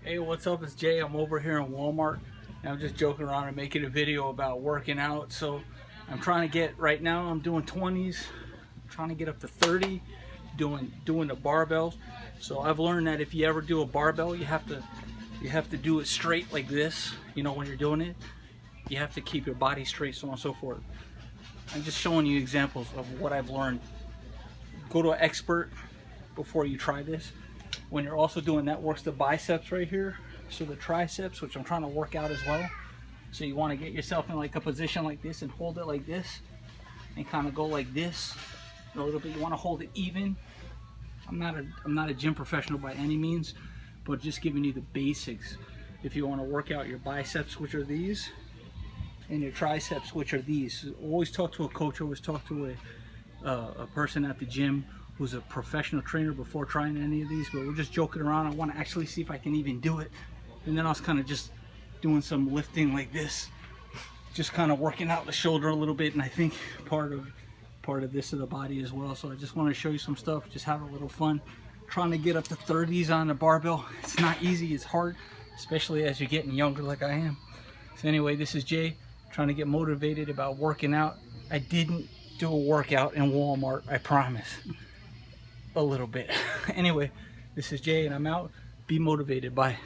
Hey, what's up? It's Jay. I'm over here in Walmart and I'm just joking around and making a video about working out. So I'm trying to get, right now I'm doing 20s, I'm trying to get up to 30, doing the barbells. So I've learned that if you ever do a barbell, you have to do it straight like this. You know, when you're doing it, you have to keep your body straight, so on and so forth. I'm just showing you examples of what I've learned. Go to an expert before you try this. When you're also doing that, works the biceps right here, so the triceps, which I'm trying to work out as well. So you want to get yourself in like a position like this and hold it like this and kind of go like this a little bit. You want to hold it even. I'm not a gym professional by any means, but just giving you the basics. If you want to work out your biceps, which are these, and your triceps, which are these. Always talk to a coach, always talk to a person at the gym who's a professional trainer before trying any of these. But we're just joking around. I want to actually see if I can even do it. And then I was kind of just doing some lifting like this, just kind of working out the shoulder a little bit, and I think part of this of the body as well. So I just want to show you some stuff, just have a little fun trying to get up to 30s on the barbell. It's not easy, it's hard, especially as you're getting younger like I am. So anyway, this is Jay trying to get motivated about working out. I didn't do a workout in Walmart, I promise. A little bit. Anyway, this is Jay and I'm out. Be motivated. Bye.